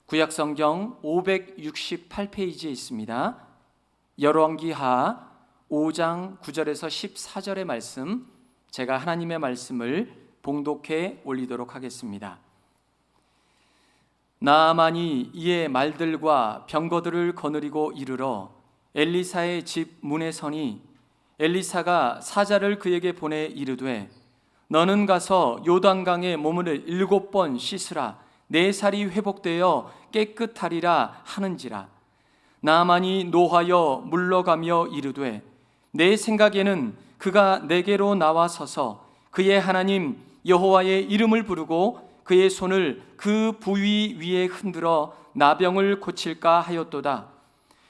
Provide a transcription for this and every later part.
구약성경 568페이지에 있습니다. 열왕기하 5장 9절에서 14절의 말씀, 제가 하나님의 말씀을 봉독해 올리도록 하겠습니다. 나아만이 이에 말들과 병거들을 거느리고 이르러 엘리사의 집 문에 서니 엘리사가 사자를 그에게 보내 이르되 너는 가서 요단강에 몸을 7번 씻으라. 내 살이 회복되어 깨끗하리라 하는지라. 나아만이 노하여 물러가며 이르되 내 생각에는 그가 내게로 나와서서 그의 하나님 여호와의 이름을 부르고 그의 손을 그 부위 위에 흔들어 나병을 고칠까 하였도다.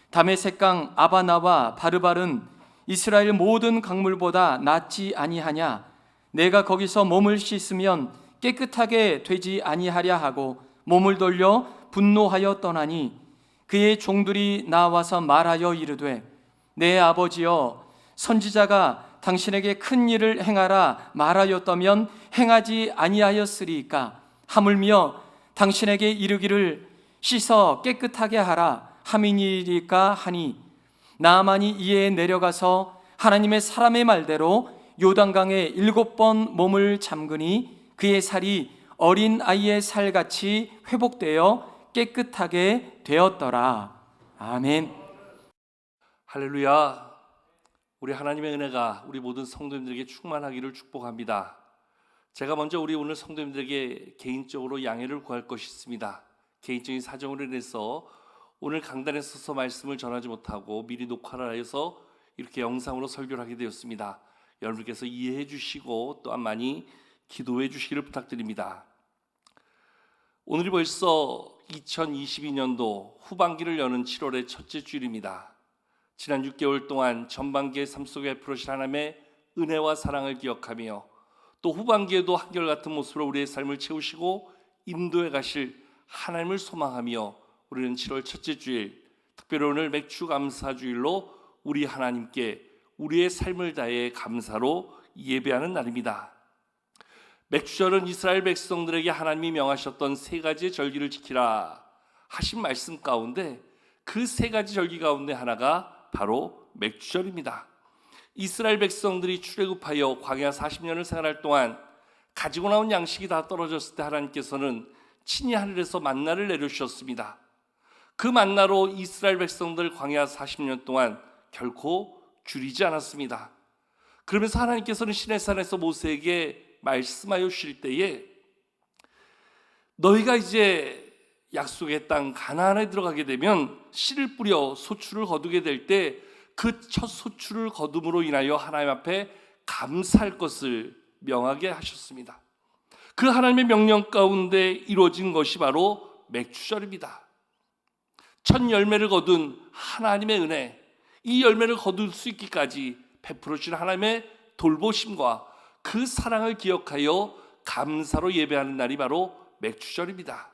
다메섹강 아바나와 바르발은 이스라엘 모든 강물보다 낫지 아니하냐. 내가 거기서 몸을 씻으면 깨끗하게 되지 아니하랴 하고 몸을 돌려 분노하여 떠나니 그의 종들이 나와서 말하여 이르되 내 아버지여 선지자가 당신에게 큰 일을 행하라 말하였다면 행하지 아니하였으리까. 하물며 당신에게 이르기를 씻어 깨끗하게 하라 함이니이까 하니 나아만이 이에 내려가서 하나님의 사람의 말대로 요단강에 7번 몸을 잠그니 그의 살이 어린 아이의 살같이 회복되어 깨끗하게 되었더라. 아멘. 할렐루야. 우리 하나님의 은혜가 우리 모든 성도님들에게 충만하기를 축복합니다. 제가 먼저 우리 오늘 성도님들에게 개인적으로 양해를 구할 것이 있습니다. 개인적인 사정으로 인해서 오늘 강단에 서서 말씀을 전하지 못하고 미리 녹화를 하여서 이렇게 영상으로 설교를 하게 되었습니다. 여러분께서 이해해 주시고 또한 많이 기도해 주시기를 부탁드립니다. 오늘이 벌써 2022년도 후반기를 여는 7월의 첫째 주일입니다. 지난 6개월 동안 전반기의 삶 속에 베푸신 하나님의 은혜와 사랑을 기억하며 또 후반기에도 한결같은 모습으로 우리의 삶을 채우시고 인도해 가실 하나님을 소망하며 우리는 7월 첫째 주일, 특별히 오늘 맥주 감사 주일로 우리 하나님께 우리의 삶을 다해 감사로 예배하는 날입니다. 맥주절은 이스라엘 백성들에게 하나님이 명하셨던 3가지의 절기를 지키라 하신 말씀 가운데 그 3가지 절기 가운데 하나가 바로 맥주절입니다. 이스라엘 백성들이 출애굽하여 광야 40년을 생활할 동안 가지고 나온 양식이 다 떨어졌을 때 하나님께서는 친히 하늘에서 만나를 내려주셨습니다. 그 만나로 이스라엘 백성들 광야 40년 동안 결코 줄이지 않았습니다. 그러면서 하나님께서는 시내산에서 모세에게 말씀하여 주실 때에 너희가 이제 약속의 땅 가나안에 들어가게 되면 씨를 뿌려 소출을 거두게 될 때 그 첫 소출을 거둠으로 인하여 하나님 앞에 감사할 것을 명하게 하셨습니다. 그 하나님의 명령 가운데 이루어진 것이 바로 맥주절입니다. 첫 열매를 거둔 하나님의 은혜, 이 열매를 거둘 수 있기까지 베풀어 주신 하나님의 돌보심과 그 사랑을 기억하여 감사로 예배하는 날이 바로 맥주절입니다.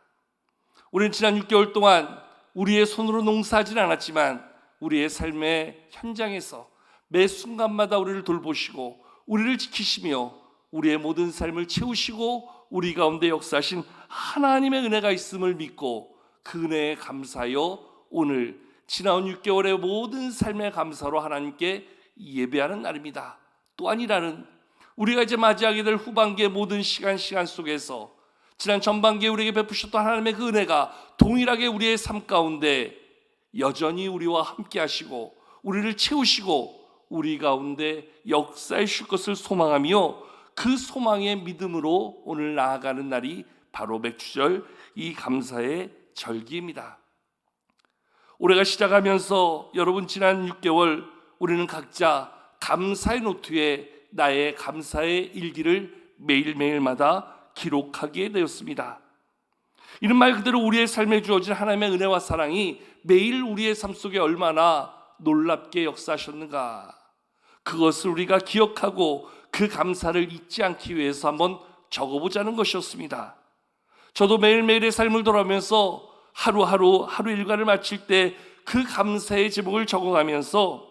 우리는 지난 6개월 동안 우리의 손으로 농사하지는 않았지만 우리의 삶의 현장에서 매 순간마다 우리를 돌보시고 우리를 지키시며 우리의 모든 삶을 채우시고 우리 가운데 역사하신 하나님의 은혜가 있음을 믿고 그 은혜에 감사하여 오늘 지나온 6개월의 모든 삶의 감사로 하나님께 예배하는 날입니다. 또한 이날은 우리가 이제 맞이하게 될 후반기의 모든 시간 속에서 지난 전반기에 우리에게 베푸셨던 하나님의 그 은혜가 동일하게 우리의 삶 가운데 여전히 우리와 함께 하시고 우리를 채우시고 우리 가운데 역사해 주실 것을 소망하며 그 소망의 믿음으로 오늘 나아가는 날이 바로 맥주절, 이 감사의 절기입니다. 올해가 시작하면서 여러분 지난 6개월 우리는 각자 감사의 노트에 나의 감사의 일기를 매일매일마다 기록하게 되었습니다. 이런 말 그대로 우리의 삶에 주어진 하나님의 은혜와 사랑이 매일 우리의 삶 속에 얼마나 놀랍게 역사하셨는가, 그것을 우리가 기억하고 그 감사를 잊지 않기 위해서 한번 적어보자는 것이었습니다. 저도 매일매일의 삶을 돌아오면서 하루 일과를 마칠 때 그 감사의 제목을 적어가면서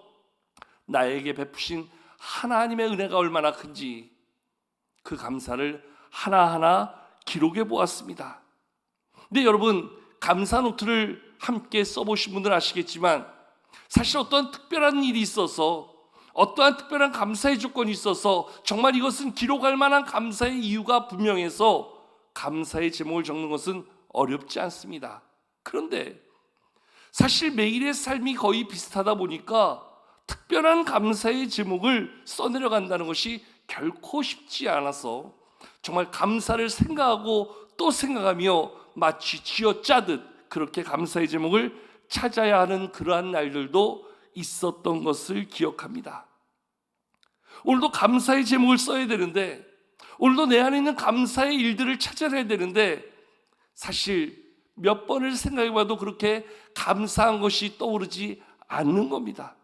나에게 베푸신 하나님의 은혜가 얼마나 큰지 그 감사를 하나하나 기록해 보았습니다. 근데 여러분, 감사 노트를 함께 써보신 분들 아시겠지만 사실 어떠한 특별한 일이 있어서 어떠한 특별한 감사의 조건이 있어서 정말 이것은 기록할 만한 감사의 이유가 분명해서 감사의 제목을 적는 것은 어렵지 않습니다. 그런데 사실 매일의 삶이 거의 비슷하다 보니까 특별한 감사의 제목을 써내려간다는 것이 결코 쉽지 않아서 정말 감사를 생각하고 또 생각하며 마치 쥐어짜듯 그렇게 감사의 제목을 찾아야 하는 그러한 날들도 있었던 것을 기억합니다. 오늘도 감사의 제목을 써야 되는데, 오늘도 내 안에 있는 감사의 일들을 찾아내야 되는데, 사실 몇 번을 생각해봐도 그렇게 감사한 것이 떠오르지 않는 겁니다.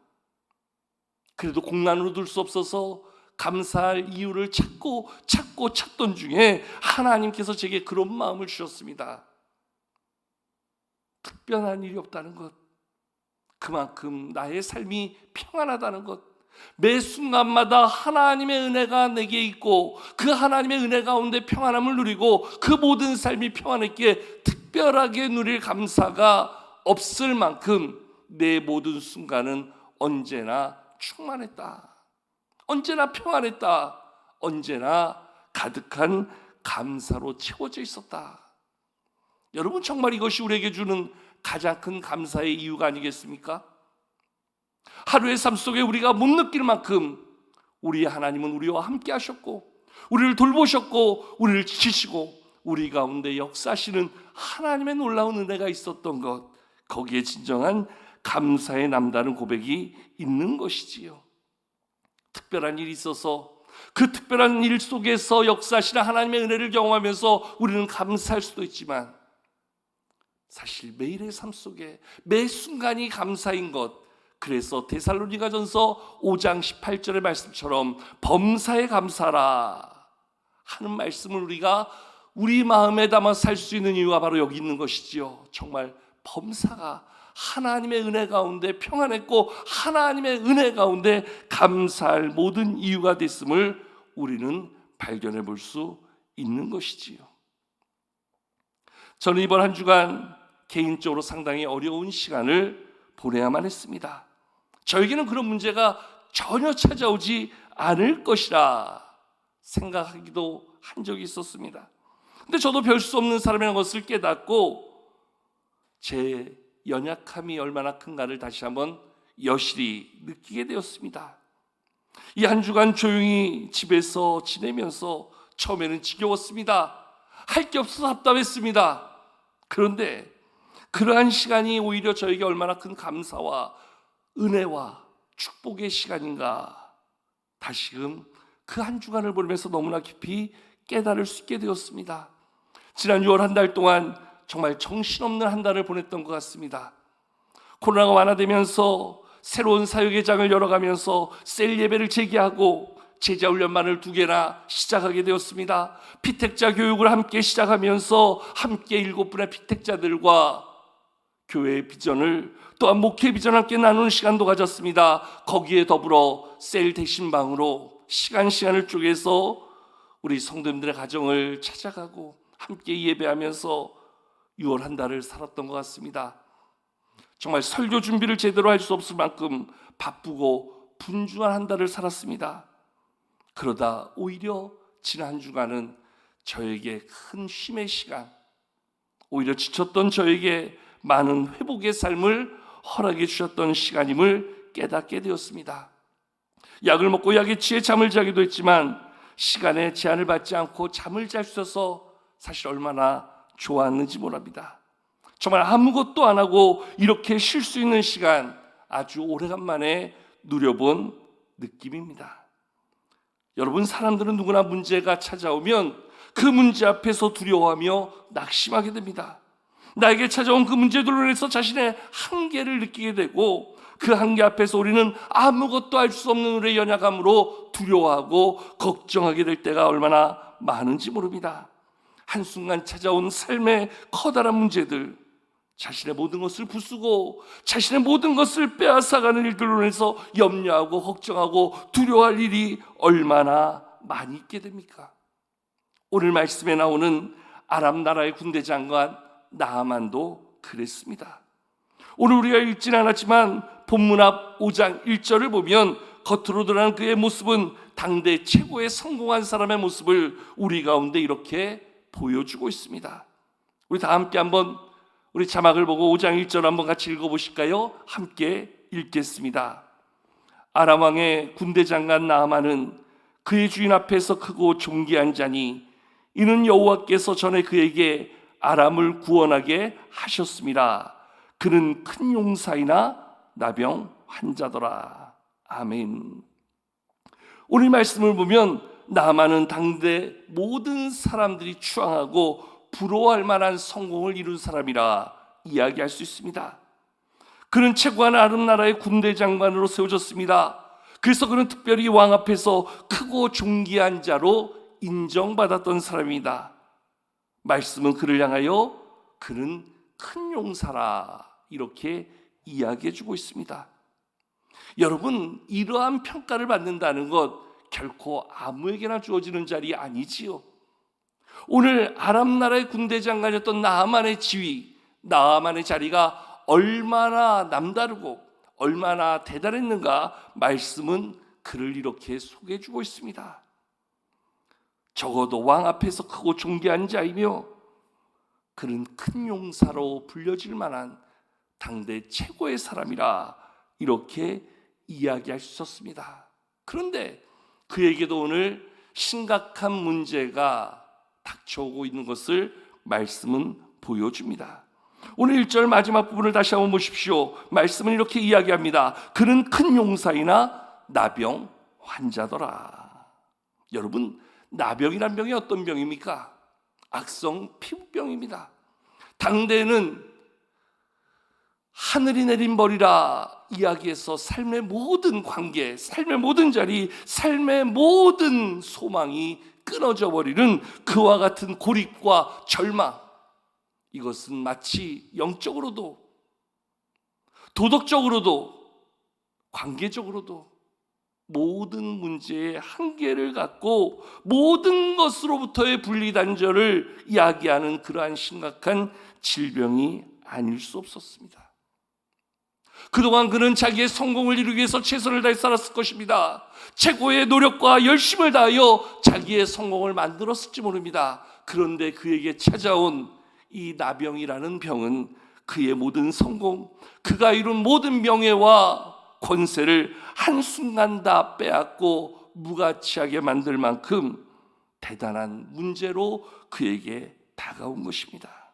그래도 공란으로 둘 수 없어서 감사할 이유를 찾던 중에 하나님께서 제게 그런 마음을 주셨습니다. 특별한 일이 없다는 것, 그만큼 나의 삶이 평안하다는 것, 매 순간마다 하나님의 은혜가 내게 있고 그 하나님의 은혜 가운데 평안함을 누리고 그 모든 삶이 평안했기에 특별하게 누릴 감사가 없을 만큼 내 모든 순간은 언제나 충만했다, 언제나 평안했다, 언제나 가득한 감사로 채워져 있었다. 여러분, 정말 이것이 우리에게 주는 가장 큰 감사의 이유가 아니겠습니까? 하루의 삶 속에 우리가 못 느낄 만큼 우리 하나님은 우리와 함께 하셨고 우리를 돌보셨고 우리를 지키시고 우리 가운데 역사하시는 하나님의 놀라운 은혜가 있었던 것, 거기에 진정한 감사의 남다른 고백이 있는 것이지요. 특별한 일이 있어서 그 특별한 일 속에서 역사하시는 하나님의 은혜를 경험하면서 우리는 감사할 수도 있지만 사실 매일의 삶 속에 매 순간이 감사인 것, 그래서 데살로니가전서 5장 18절의 말씀처럼 범사에 감사라 하는 말씀을 우리가 우리 마음에 담아 살 수 있는 이유가 바로 여기 있는 것이지요. 정말 범사가 하나님의 은혜 가운데 평안했고 하나님의 은혜 가운데 감사할 모든 이유가 됐음을 우리는 발견해 볼 수 있는 것이지요. 저는 이번 한 주간 개인적으로 상당히 어려운 시간을 보내야만 했습니다. 저에게는 그런 문제가 전혀 찾아오지 않을 것이라 생각하기도 한 적이 있었습니다. 근데 저도 별 수 없는 사람이라는 것을 깨닫고 제 연약함이 얼마나 큰가를 다시 한번 여실히 느끼게 되었습니다. 이 한 주간 조용히 집에서 지내면서 처음에는 지겨웠습니다. 할 게 없어서 답답했습니다. 그런데 그러한 시간이 오히려 저에게 얼마나 큰 감사와 은혜와 축복의 시간인가, 다시금 그 한 주간을 보면서 너무나 깊이 깨달을 수 있게 되었습니다. 지난 6월 한 달 동안 정말 정신없는 한 달을 보냈던 것 같습니다. 코로나가 완화되면서 새로운 사역의 장을 열어가면서 셀 예배를 재개하고 제자 훈련반을 2개나 시작하게 되었습니다. 피택자 교육을 함께 시작하면서 함께 7분의 피택자들과 교회의 비전을, 또한 목회 비전을 함께 나누는 시간도 가졌습니다. 거기에 더불어 셀 대신방으로 시간을 쪼개서 우리 성도님들의 가정을 찾아가고 함께 예배하면서 6월 한 달을 살았던 것 같습니다. 정말 설교 준비를 제대로 할 수 없을 만큼 바쁘고 분주한 한 달을 살았습니다. 그러다 오히려 지난 한 주간은 저에게 큰 쉼의 시간, 오히려 지쳤던 저에게 많은 회복의 삶을 허락해 주셨던 시간임을 깨닫게 되었습니다. 약을 먹고 약에 취해 잠을 자기도 했지만 시간에 제한을 받지 않고 잠을 잘 수 있어서 사실 얼마나 좋았는지 모릅니다. 정말 아무것도 안 하고 이렇게 쉴 수 있는 시간, 아주 오래간만에 누려본 느낌입니다. 여러분, 사람들은 누구나 문제가 찾아오면 그 문제 앞에서 두려워하며 낙심하게 됩니다. 나에게 찾아온 그 문제들로 인해서 자신의 한계를 느끼게 되고 그 한계 앞에서 우리는 아무것도 할 수 없는 우리의 연약함으로 두려워하고 걱정하게 될 때가 얼마나 많은지 모릅니다. 한순간 찾아온 삶의 커다란 문제들, 자신의 모든 것을 부수고 자신의 모든 것을 빼앗아가는 일들로 인해서 염려하고 걱정하고 두려워할 일이 얼마나 많이 있게 됩니까? 오늘 말씀에 나오는 아람 나라의 군대 장관 나아만도 그랬습니다. 오늘 우리가 읽지는 않았지만 본문 앞 5장 1절을 보면 겉으로 드러난 그의 모습은 당대 최고의 성공한 사람의 모습을 우리 가운데 이렇게 보여주고 있습니다. 우리 다 함께 한번 우리 자막을 보고 5장 1절 한번 같이 읽어보실까요? 함께 읽겠습니다. 아람 왕의 군대 장관 나아만은 그의 주인 앞에서 크고 존귀한 자니 이는 여호와께서 전에 그에게 아람을 구원하게 하셨습니다. 그는 큰 용사이나 나병 환자더라. 아멘. 오늘 말씀을 보면 나아만은 당대 모든 사람들이 추앙하고 부러워할 만한 성공을 이룬 사람이라 이야기할 수 있습니다. 그는 최고한 아람 나라의 군대 장관으로 세워졌습니다. 그래서 그는 특별히 왕 앞에서 크고 존귀한 자로 인정받았던 사람입니다. 말씀은 그를 향하여 그는 큰 용사라 이렇게 이야기해 주고 있습니다. 여러분, 이러한 평가를 받는다는 것 결코 아무에게나 주어지는 자리 아니지요. 오늘 아람 나라의 군대 장관이었던 나아만의 지위, 나아만의 자리가 얼마나 남다르고 얼마나 대단했는가 말씀은 그를 이렇게 소개해 주고 있습니다. 적어도 왕 앞에서 크고 존귀한 자이며 그는 큰 용사로 불려질 만한 당대 최고의 사람이라 이렇게 이야기할 수 있었습니다. 그런데 그에게도 오늘 심각한 문제가 닥쳐오고 있는 것을 말씀은 보여줍니다. 오늘 1절 마지막 부분을 다시 한번 보십시오. 말씀은 이렇게 이야기합니다. 그는 큰 용사이나 나병 환자더라. 여러분, 나병이란 병이 어떤 병입니까? 악성 피부병입니다. 당대에는 하늘이 내린 벌이라 이야기해서 삶의 모든 관계, 삶의 모든 자리, 삶의 모든 소망이 끊어져 버리는 그와 같은 고립과 절망, 이것은 마치 영적으로도 도덕적으로도 관계적으로도 모든 문제의 한계를 갖고 모든 것으로부터의 분리단절을 이야기하는 그러한 심각한 질병이 아닐 수 없었습니다. 그동안 그는 자기의 성공을 이루기 위해서 최선을 다해 살았을 것입니다. 최고의 노력과 열심을 다하여 자기의 성공을 만들었을지 모릅니다. 그런데 그에게 찾아온 이 나병이라는 병은 그의 모든 성공, 그가 이룬 모든 명예와 권세를 한순간 다 빼앗고 무가치하게 만들 만큼 대단한 문제로 그에게 다가온 것입니다.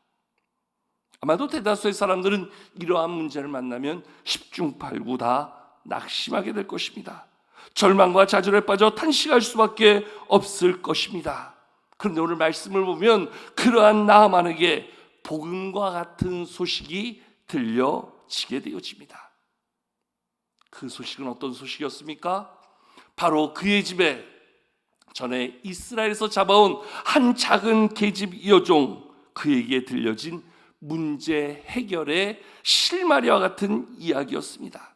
아마도 대다수의 사람들은 이러한 문제를 만나면 10중 8구 다 낙심하게 될 것입니다. 절망과 좌절에 빠져 탄식할 수밖에 없을 것입니다. 그런데 오늘 말씀을 보면 그러한 나아만에게 복음과 같은 소식이 들려지게 되어집니다. 그 소식은 어떤 소식이었습니까? 바로 그의 집에 전에 이스라엘에서 잡아온 한 작은 계집 여종, 그에게 들려진 문제 해결의 실마리와 같은 이야기였습니다.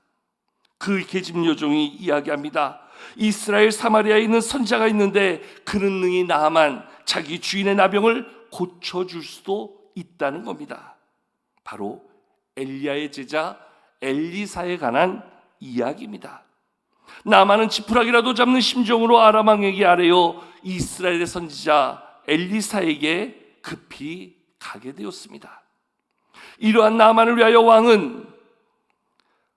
그 계집 여종이 이야기합니다. 이스라엘 사마리아에 있는 선지자가 있는데 그는 능히 나아만 자기 주인의 나병을 고쳐줄 수도 있다는 겁니다. 바로 엘리야의 제자 엘리사에 관한 이야기입니다. 나아만은 지푸라기라도 잡는 심정으로 아람 왕에게 아뢰어 이스라엘의 선지자 엘리사에게 급히 가게 되었습니다. 이러한 나아만을 위하여 왕은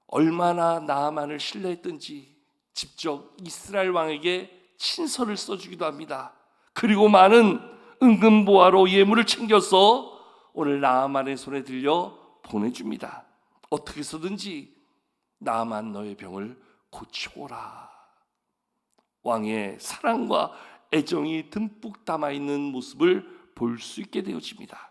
얼마나 나아만을 신뢰했던지 직접 이스라엘 왕에게 친서를 써주기도 합니다. 그리고 많은 은금보화로 예물을 챙겨서 오늘 나아만의 손에 들려 보내줍니다. 어떻게 해서든지 나아만 너의 병을 고치고라. 왕의 사랑과 애정이 듬뿍 담아있는 모습을 볼 수 있게 되어집니다.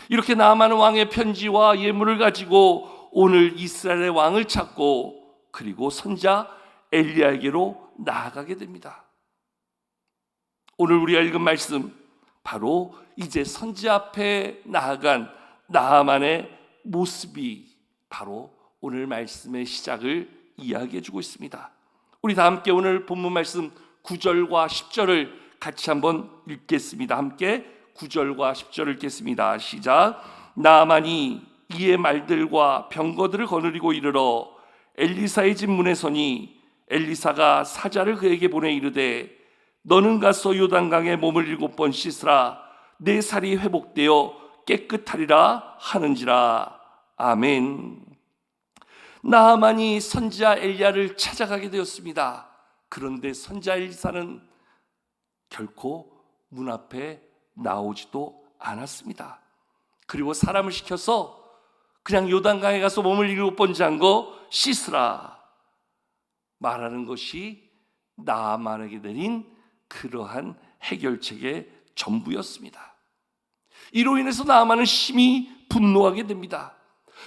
이렇게 나아만은 왕의 편지와 예물을 가지고 오늘 이스라엘의 왕을 찾고 그리고 선지자 엘리야에게로 나아가게 됩니다. 오늘 우리가 읽은 말씀, 바로 이제 선지자 앞에 나아간 나아만의 모습이 바로 오늘 말씀의 시작을 이야기해주고 있습니다. 우리 다 함께 오늘 본문 말씀 9절과 10절을 같이 한번 읽겠습니다. 함께 9절과 10절을 읽겠습니다. 시작. 나아만이 이의 말들과 병거들을 거느리고 이르러 엘리사의 집 문에 서니 엘리사가 사자를 그에게 보내 이르되 너는 가서 요단강에 몸을 7번 씻으라 내 살이 회복되어 깨끗하리라 하는지라. 아멘. 나아만이 선지자 엘리야를 찾아가게 되었습니다. 그런데 선지자 엘리사는 결코 문 앞에 나오지도 않았습니다. 그리고 사람을 시켜서 그냥 요단강에 가서 몸을 7번 잠궈 씻으라 말하는 것이 나아만에게 내린 그러한 해결책의 전부였습니다. 이로 인해서 나아만은 심히 분노하게 됩니다.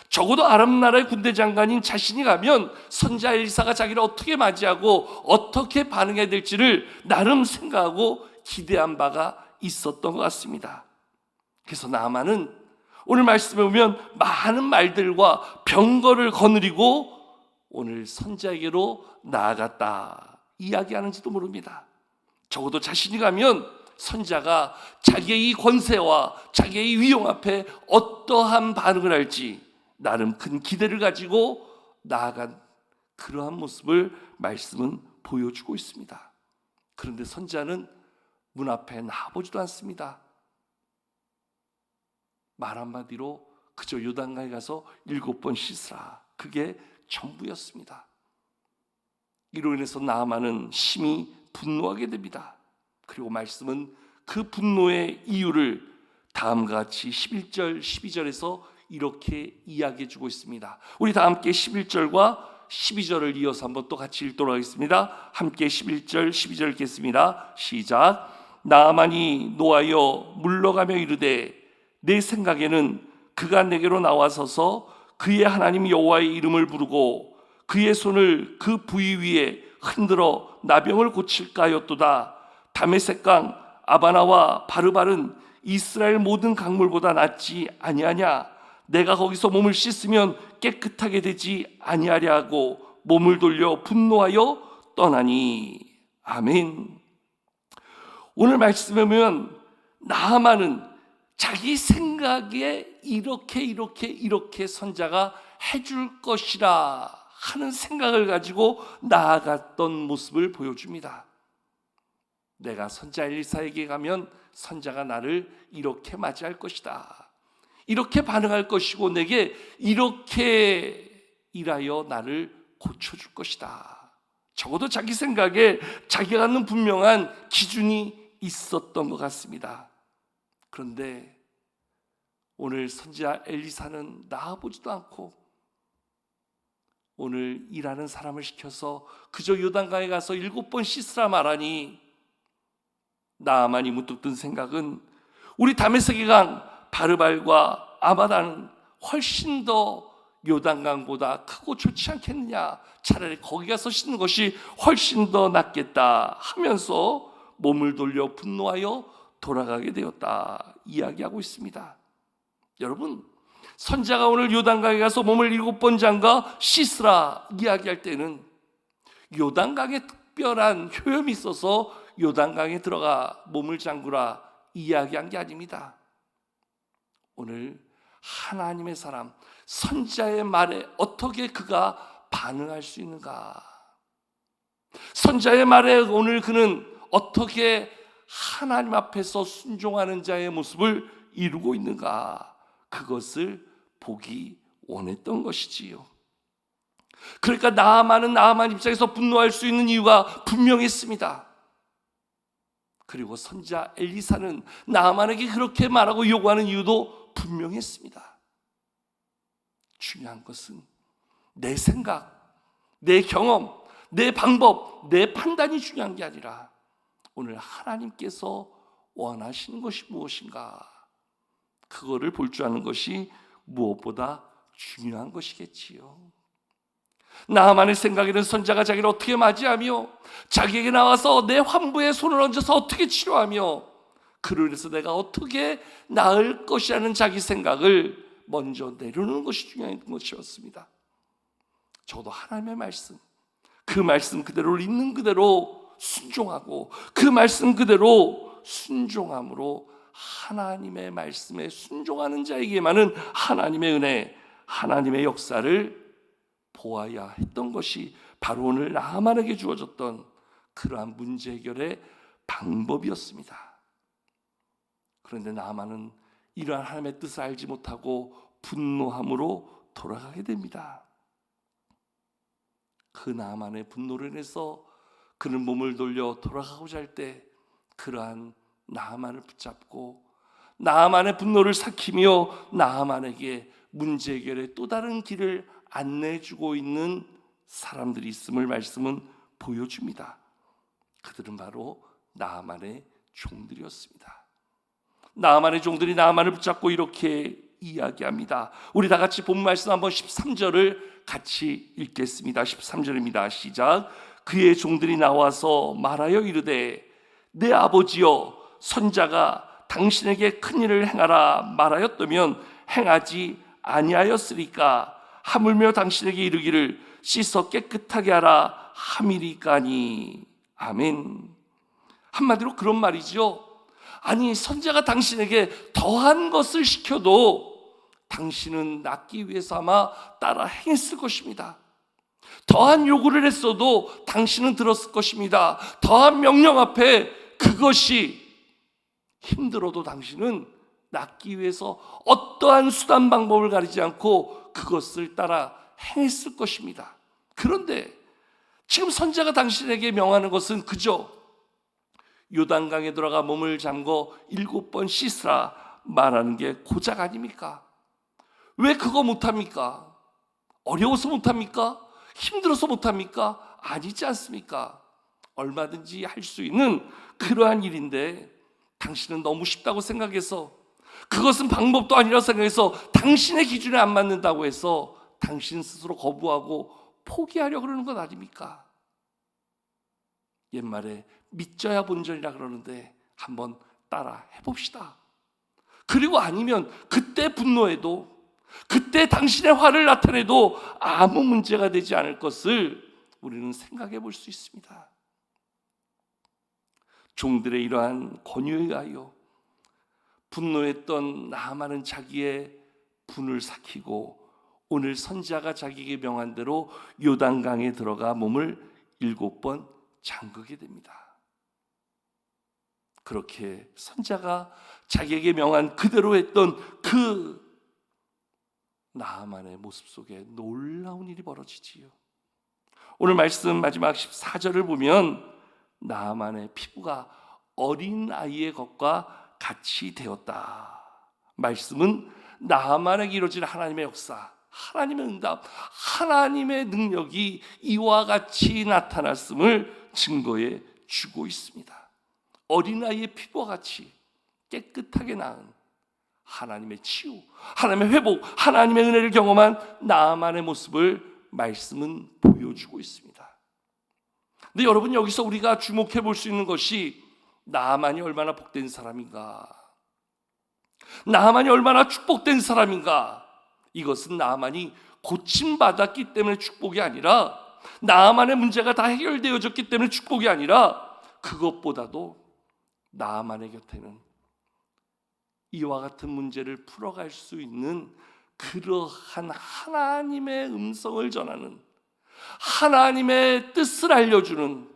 적어도 아람 나라의 군대 장관인 자신이 가면 선지자 엘리사가 자기를 어떻게 맞이하고 어떻게 반응해야 될지를 나름 생각하고 기대한 바가 있었던 것 같습니다. 그래서 나아만은 오늘 말씀에 보면 많은 말들과 병거를 거느리고 오늘 선지자에게로 나아갔다 이야기하는지도 모릅니다. 적어도 자신이 가면 선지자가 자기의 이 권세와 자기의 이 위용 앞에 어떠한 반응을 할지 나름 큰 기대를 가지고 나아간 그러한 모습을 말씀은 보여주고 있습니다. 그런데 선지자는 문 앞에 나와보지도 않습니다. 말 한마디로 그저 요단강에 가서 7번 씻으라, 그게 전부였습니다. 이로 인해서 나아만은 심히 분노하게 됩니다. 그리고 말씀은 그 분노의 이유를 다음과 같이 11절 12절에서 이렇게 이야기해 주고 있습니다. 우리 다 함께 11절과 12절을 이어서 한번 또 같이 읽도록 하겠습니다. 함께 11절 12절 읽겠습니다. 시작. 나아만이 노하여 물러가며 이르되 내 생각에는 그가 내게로 나와서서 그의 하나님 여호와의 이름을 부르고 그의 손을 그 부위 위에 흔들어 나병을 고칠까 하였도다. 다메섹강 아바나와 바르발은 이스라엘 모든 강물보다 낫지 아니하냐. 내가 거기서 몸을 씻으면 깨끗하게 되지 아니하랴 하고 몸을 돌려 분노하여 떠나니. 아멘. 오늘 말씀에 보면 나아만은 자기 생각에 이렇게 선자가 해줄 것이라 하는 생각을 가지고 나아갔던 모습을 보여줍니다. 내가 선자 엘리사에게 가면 선자가 나를 이렇게 맞이할 것이다, 이렇게 반응할 것이고 내게 이렇게 일하여 나를 고쳐줄 것이다. 적어도 자기 생각에 자기가 갖는 분명한 기준이 있었던 것 같습니다. 그런데 오늘 선지자 엘리사는 나아보지도 않고 오늘 일하는 사람을 시켜서 그저 요단강에 가서 7번 씻으라 말하니 나아만이 문득 든 생각은 우리 다메섹의 강 바르발과 아바다는 훨씬 더 요단강보다 크고 좋지 않겠느냐, 차라리 거기 가서 씻는 것이 훨씬 더 낫겠다 하면서 몸을 돌려 분노하여 돌아가게 되었다 이야기하고 있습니다. 여러분, 선지자가 오늘 요단강에 가서 몸을 7번 잠가 씻으라 이야기할 때는 요단강에 특별한 효염이 있어서 요단강에 들어가 몸을 잠그라 이야기한 게 아닙니다. 오늘 하나님의 사람 선지자의 말에 어떻게 그가 반응할 수 있는가, 선지자의 말에 오늘 그는 어떻게 하나님 앞에서 순종하는 자의 모습을 이루고 있는가, 그것을 보기 원했던 것이지요. 그러니까 나아만은 나아만 입장에서 분노할 수 있는 이유가 분명했습니다. 그리고 선지자 엘리사는 나아만에게 그렇게 말하고 요구하는 이유도 분명했습니다. 중요한 것은 내 생각, 내 경험, 내 방법, 내 판단이 중요한 게 아니라 오늘 하나님께서 원하시는 것이 무엇인가, 그거를 볼 줄 아는 것이 무엇보다 중요한 것이겠지요. 나아만의 생각에는 선지자가 자기를 어떻게 맞이하며 자기에게 나와서 내 환부에 손을 얹어서 어떻게 치료하며 그로 인해서 내가 어떻게 나을 것이라는 자기 생각을 먼저 내려놓는 것이 중요한 것이었습니다. 저도 하나님의 말씀, 그 말씀 그대로 있는 그대로 순종하고 그 말씀 그대로 순종함으로 하나님의 말씀에 순종하는 자에게만은 하나님의 은혜, 하나님의 역사를 보아야 했던 것이 바로 오늘 나아만에게 주어졌던 그러한 문제 해결의 방법이었습니다. 그런데 나아만은 이러한 하나님의 뜻을 알지 못하고 분노함으로 돌아가게 됩니다. 그 나아만의 분노로 인해서 그는 몸을 돌려 돌아가고자 할 때 그러한 나아만을 붙잡고 나아만의 분노를 삭히며 나아만에게 문제 해결의 또 다른 길을 안내해주고 있는 사람들이 있음을 말씀은 보여줍니다. 그들은 바로 나아만의 종들이었습니다. 나아만의 종들이 나아만을 붙잡고 이렇게 이야기합니다. 우리 다 같이 본 말씀 한번 13절을 같이 읽겠습니다. 13절입니다. 시작. 그의 종들이 나와서 말하여 이르되 내 아버지여 선자가 당신에게 큰 일을 행하라 말하였다면 행하지 아니하였으리까 하물며 당신에게 이르기를 씻어 깨끗하게 하라 함이리까니. 아멘. 한마디로 그런 말이죠. 아니, 선자가 당신에게 더한 것을 시켜도 당신은 낫기 위해서 아마 따라 행했을 것입니다. 더한 요구를 했어도 당신은 들었을 것입니다. 더한 명령 앞에 그것이 힘들어도 당신은 낫기 위해서 어떠한 수단 방법을 가리지 않고 그것을 따라 행했을 것입니다. 그런데 지금 선자가 당신에게 명하는 것은 그저 요단강에 들어가 몸을 잠궈 7번 씻으라 말하는 게 고작 아닙니까? 왜 그거 못합니까? 어려워서 못합니까? 힘들어서 못합니까? 아니지 않습니까? 얼마든지 할 수 있는 그러한 일인데 당신은 너무 쉽다고 생각해서, 그것은 방법도 아니라 생각해서 당신의 기준에 안 맞는다고 해서 당신 스스로 거부하고 포기하려고 그러는 것 아닙니까? 옛말에 믿져야 본전이라 그러는데 한번 따라 해봅시다. 그리고 아니면 그때 분노해도, 그때 당신의 화를 나타내도 아무 문제가 되지 않을 것을 우리는 생각해 볼 수 있습니다. 종들의 이러한 권유에 의하여 분노했던 나아만은 자기의 분을 삭히고 오늘 선지자가 자기에게 명한 대로 요단강에 들어가 몸을 7번 잠그게 됩니다. 그렇게 선지자가 자기에게 명한 그대로 했던 그 나아만의 모습 속에 놀라운 일이 벌어지지요. 오늘 말씀 마지막 14절을 보면 나아만의 피부가 어린 아이의 것과 같이 되었다. 말씀은 나아만에게 이루어진 하나님의 역사, 하나님의 응답, 하나님의 능력이 이와 같이 나타났음을 증거해 주고 있습니다. 어린아이의 피부와 같이 깨끗하게 나은 하나님의 치유, 하나님의 회복, 하나님의 은혜를 경험한 나아만의 모습을 말씀은 보여주고 있습니다. 근데 여러분, 여기서 우리가 주목해 볼 수 있는 것이 나아만이 얼마나 복된 사람인가, 나아만이 얼마나 축복된 사람인가. 이것은 나아만이 고침받았기 때문에 축복이 아니라, 나아만의 문제가 다 해결되어졌기 때문에 축복이 아니라, 그것보다도 나아만의 곁에는 이와 같은 문제를 풀어갈 수 있는 그러한 하나님의 음성을 전하는, 하나님의 뜻을 알려주는,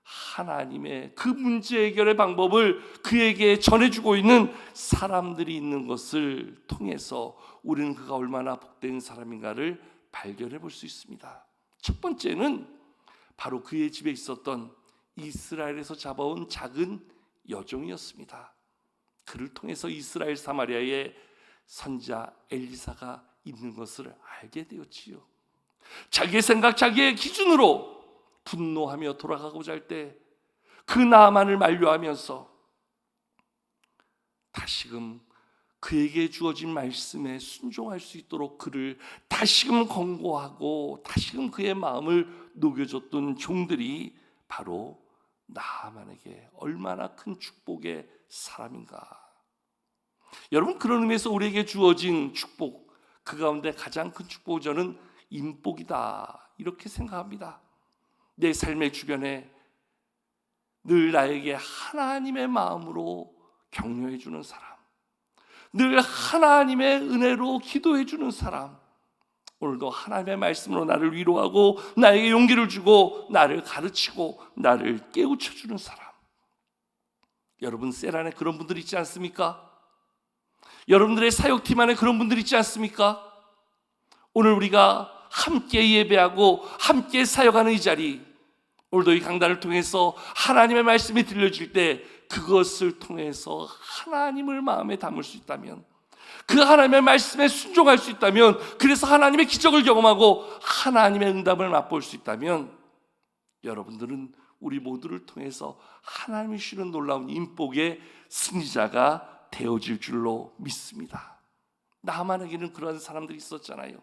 하나님의 그 문제 해결의 방법을 그에게 전해주고 있는 사람들이 있는 것을 통해서 우리는 그가 얼마나 복된 사람인가를 발견해 볼 수 있습니다. 첫 번째는 바로 그의 집에 있었던 이스라엘에서 잡아온 작은 여종이었습니다. 그를 통해서 이스라엘 사마리아에 선지자 엘리사가 있는 것을 알게 되었지요. 자기의 생각, 자기의 기준으로 분노하며 돌아가고자 할 때 그 나아만을 만류하면서 다시금 그에게 주어진 말씀에 순종할 수 있도록 그를 다시금 권고하고 다시금 그의 마음을 녹여줬던 종들이 바로 나아만에게 얼마나 큰 축복의 사람인가. 여러분, 그런 의미에서 우리에게 주어진 축복, 그 가운데 가장 큰 축복은 저는 인복이다 이렇게 생각합니다. 내 삶의 주변에 늘 나에게 하나님의 마음으로 격려해 주는 사람, 늘 하나님의 은혜로 기도해 주는 사람, 오늘도 하나님의 말씀으로 나를 위로하고 나에게 용기를 주고 나를 가르치고 나를 깨우쳐 주는 사람. 여러분 셀 안에 그런 분들 있지 않습니까? 여러분들의 사역팀 안에 그런 분들 있지 않습니까? 오늘 우리가 함께 예배하고 함께 사역하는 이 자리, 오늘도 이 강단을 통해서 하나님의 말씀이 들려질 때 그것을 통해서 하나님을 마음에 담을 수 있다면, 그 하나님의 말씀에 순종할 수 있다면, 그래서 하나님의 기적을 경험하고 하나님의 응답을 맛볼 수 있다면, 여러분들은 우리 모두를 통해서 하나님이 주시는 놀라운 인복의 승리자가 되어질 줄로 믿습니다. 나아만에게는 그런 사람들이 있었잖아요.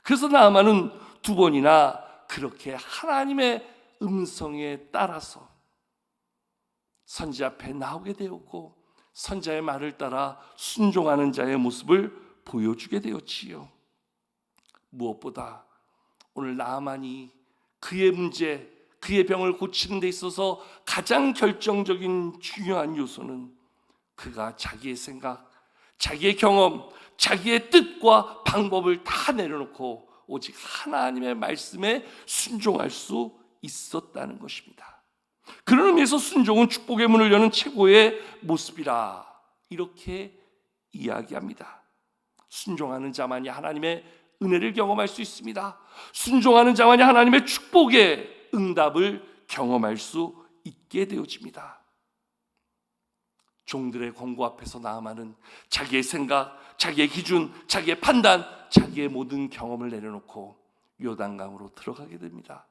그래서 나아만은 2번이나 그렇게 하나님의 음성에 따라서 선지 앞에 나오게 되었고, 선자의 말을 따라 순종하는 자의 모습을 보여주게 되었지요. 무엇보다 오늘 나아만이 그의 문제, 그의 병을 고치는 데 있어서 가장 결정적인 중요한 요소는 그가 자기의 생각, 자기의 경험, 자기의 뜻과 방법을 다 내려놓고 오직 하나님의 말씀에 순종할 수 있었다는 것입니다. 그런 의미에서 순종은 축복의 문을 여는 최고의 모습이라 이렇게 이야기합니다. 순종하는 자만이 하나님의 은혜를 경험할 수 있습니다. 순종하는 자만이 하나님의 축복의 응답을 경험할 수 있게 되어집니다. 종들의 권고 앞에서 나아만은 자기의 생각, 자기의 기준, 자기의 판단, 자기의 모든 경험을 내려놓고 요단강으로 들어가게 됩니다.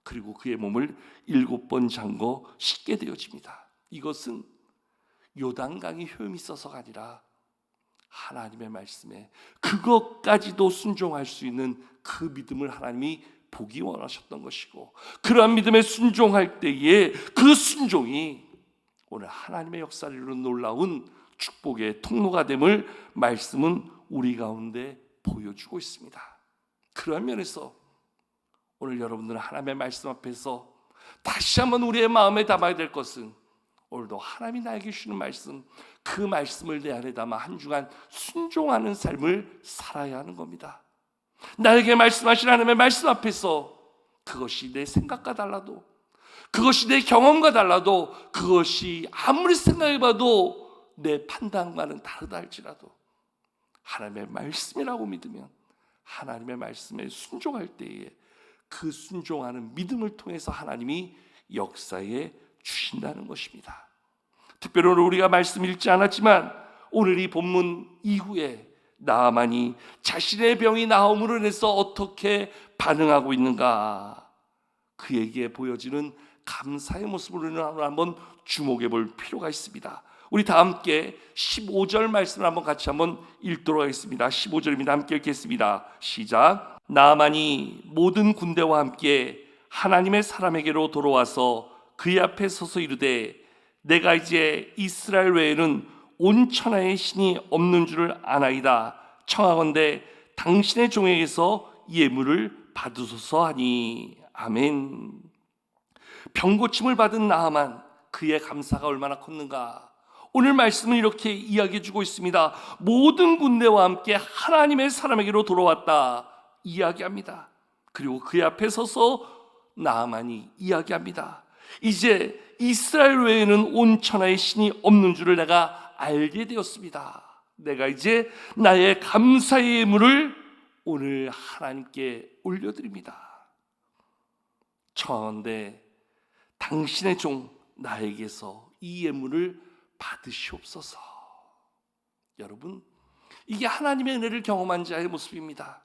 그리고 그의 몸을 7번 잠궈 씻게 되어집니다. 이것은 요단강이 효험이 있어서가 아니라 하나님의 말씀에 그것까지도 순종할 수 있는 그 믿음을 하나님이 보기 원하셨던 것이고, 그러한 믿음에 순종할 때에 그 순종이 오늘 하나님의 역사를 이루는 놀라운 축복의 통로가 됨을 말씀은 우리 가운데 보여주고 있습니다. 그런 면에서 오늘 여러분들은 하나님의 말씀 앞에서 다시 한번 우리의 마음에 담아야 될 것은, 오늘도 하나님이 나에게 주시는 말씀, 그 말씀을 내 안에 담아 한 주간 순종하는 삶을 살아야 하는 겁니다. 나에게 말씀하신 하나님의 말씀 앞에서 그것이 내 생각과 달라도, 그것이 내 경험과 달라도, 그것이 아무리 생각해봐도 내 판단과는 다르다 할지라도 하나님의 말씀이라고 믿으면 하나님의 말씀에 순종할 때에 그 순종하는 믿음을 통해서 하나님이 역사에 주신다는 것입니다. 특별히 오늘 우리가 말씀 읽지 않았지만 오늘 이 본문 이후에 나아만이 자신의 병이 나음으로 인해서 어떻게 반응하고 있는가, 그에게 보여지는 감사의 모습을 우리는 한번 주목해 볼 필요가 있습니다. 우리 다 함께 15절 말씀을 한번 같이 한번 읽도록 하겠습니다. 15절입니다. 함께 읽겠습니다. 시작. 나아만이 모든 군대와 함께 하나님의 사람에게로 돌아와서 그의 앞에 서서 이르되, 내가 이제 이스라엘 외에는 온 천하의 신이 없는 줄을 아나이다. 청하건대 당신의 종에게서 예물을 받으소서 하니. 아멘. 병고침을 받은 나아만, 그의 감사가 얼마나 컸는가. 오늘 말씀은 이렇게 이야기해 주고 있습니다. 모든 군대와 함께 하나님의 사람에게로 돌아왔다 이야기합니다. 그리고 그의 앞에 서서 나아만이 이야기합니다. 이제 이스라엘 외에는 온 천하의 신이 없는 줄을 내가 알게 되었습니다. 내가 이제 나의 감사의 예물을 오늘 하나님께 올려드립니다. 청하건대 당신의 종 나에게서 이 예물을 받으시옵소서. 여러분, 이게 하나님의 은혜를 경험한 자의 모습입니다.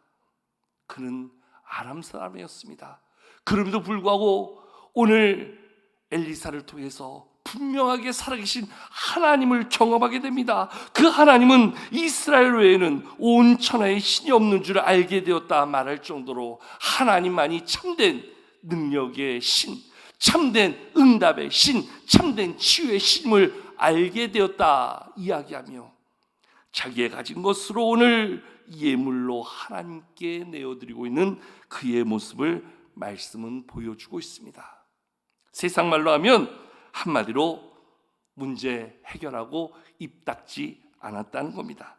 그는 아람 사람이었습니다. 그럼에도 불구하고 오늘 엘리사를 통해서 분명하게 살아계신 하나님을 경험하게 됩니다. 그 하나님은 이스라엘 외에는 온 천하에 신이 없는 줄 알게 되었다 말할 정도로 하나님만이 참된 능력의 신, 참된 응답의 신, 참된 치유의 신을 알게 되었다 이야기하며 자기의 가진 것으로 오늘 예물로 하나님께 내어드리고 있는 그의 모습을 말씀은 보여주고 있습니다. 세상 말로 하면 한마디로 문제 해결하고 입 닫지 않았다는 겁니다.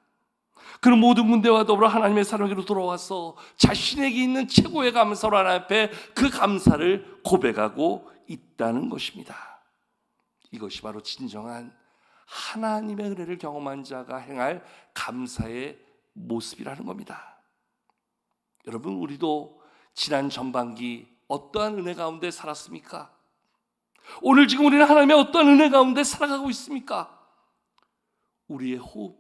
그런 모든 문제와 더불어 하나님의 사랑으로 돌아와서 자신에게 있는 최고의 감사로 하나님 앞에 그 감사를 고백하고 있다는 것입니다. 이것이 바로 진정한 하나님의 은혜를 경험한 자가 행할 감사의 모습이라는 겁니다. 여러분, 우리도 지난 전반기 어떠한 은혜 가운데 살았습니까? 오늘 지금 우리는 하나님의 어떠한 은혜 가운데 살아가고 있습니까? 우리의 호흡,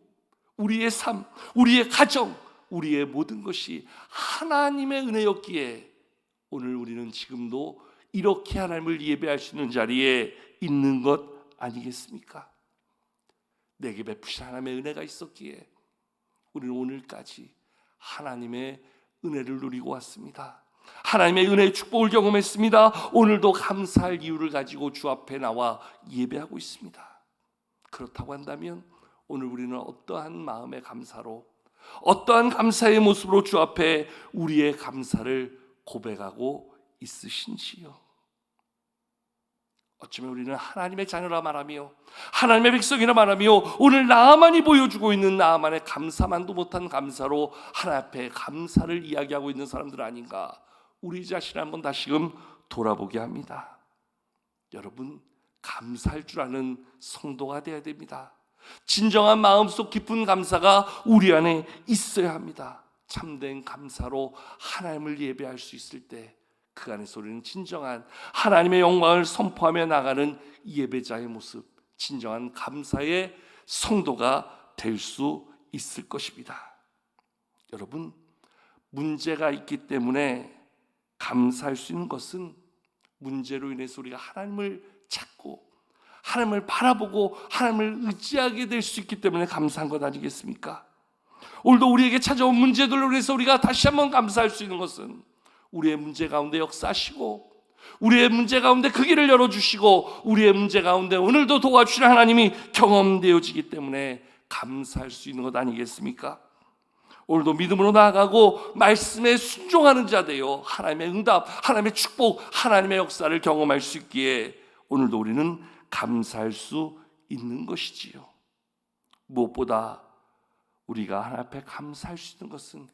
우리의 삶, 우리의 가정, 우리의 모든 것이 하나님의 은혜였기에 오늘 우리는 지금도 이렇게 하나님을 예배할 수 있는 자리에 있는 것 아니겠습니까? 내게 베푸신 하나님의 은혜가 있었기에 우리는 오늘까지 하나님의 은혜를 누리고 왔습니다. 하나님의 은혜의 축복을 경험했습니다. 오늘도 감사할 이유를 가지고 주 앞에 나와 예배하고 있습니다. 그렇다고 한다면 오늘 우리는 어떠한 마음의 감사로, 어떠한 감사의 모습으로 주 앞에 우리의 감사를 고백하고 있으신지요? 어쩌면 우리는 하나님의 자녀라 말하며 하나님의 백성이라 말하며 오늘 나만이 보여주고 있는 나만의 감사만도 못한 감사로 하나님 앞에 감사를 이야기하고 있는 사람들 아닌가, 우리 자신을 한번 다시금 돌아보게 합니다. 여러분, 감사할 줄 아는 성도가 되어야 됩니다. 진정한 마음속 깊은 감사가 우리 안에 있어야 합니다. 참된 감사로 하나님을 예배할 수 있을 때 그 안에서 우리는 진정한 하나님의 영광을 선포하며 나가는 예배자의 모습, 진정한 감사의 성도가 될 수 있을 것입니다. 여러분, 문제가 있기 때문에 감사할 수 있는 것은 문제로 인해서 우리가 하나님을 찾고 하나님을 바라보고 하나님을 의지하게 될 수 있기 때문에 감사한 것 아니겠습니까? 오늘도 우리에게 찾아온 문제들로 인해서 우리가 다시 한번 감사할 수 있는 것은 우리의 문제 가운데 역사하시고 우리의 문제 가운데 그 길을 열어주시고 우리의 문제 가운데 오늘도 도와주시는 하나님이 경험되어지기 때문에 감사할 수 있는 것 아니겠습니까? 오늘도 믿음으로 나아가고 말씀에 순종하는 자 되어 하나님의 응답, 하나님의 축복, 하나님의 역사를 경험할 수 있기에 오늘도 우리는 감사할 수 있는 것이지요. 무엇보다 우리가 하나님 앞에 감사할 수 있는 것은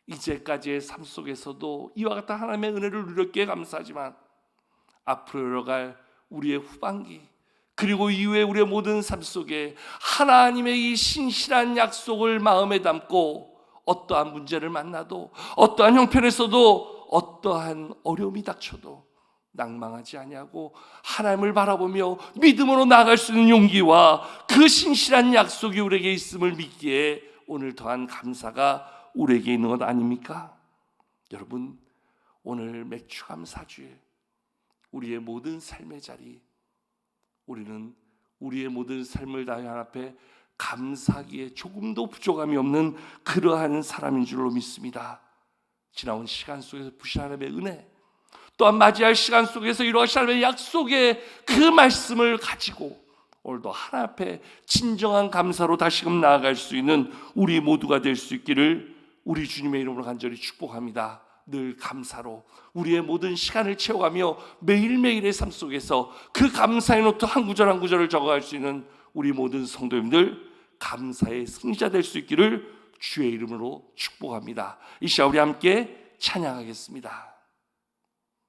이제까지의 삶 속에서도 이와 같은 하나님의 은혜를 누렸기에 감사하지만 앞으로 열어갈 우리의 후반기 그리고 이후에 우리의 모든 삶 속에 하나님의 이 신실한 약속을 마음에 담고 어떠한 문제를 만나도 어떠한 형편에서도 어떠한 어려움이 닥쳐도 낭망하지 아니하고 하나님을 바라보며 믿음으로 나아갈 수 있는 용기와 그 신실한 약속이 우리에게 있음을 믿기에 오늘 더한 감사가 우리에게 있는 것 아닙니까? 여러분, 오늘 맥주감사주에 우리의 모든 삶의 자리, 우리는 우리의 모든 삶을 다해 하나님 앞에 감사하기에 조금도 부족함이 없는 그러한 사람인 줄로 믿습니다. 지나온 시간 속에서 부신 하나님의 은혜, 또한 맞이할 시간 속에서 이루어진 하나님의 약속의 그 말씀을 가지고 오늘도 하나님 앞에 진정한 감사로 다시금 나아갈 수 있는 우리 모두가 될 수 있기를 우리 주님의 이름으로 간절히 축복합니다. 늘 감사로 우리의 모든 시간을 채워가며 매일매일의 삶 속에서 그 감사의 노트 한 구절 한 구절을 적어갈 수 있는 우리 모든 성도님들 감사의 승리자 될 수 있기를 주의 이름으로 축복합니다. 이 시간 우리 함께 찬양하겠습니다.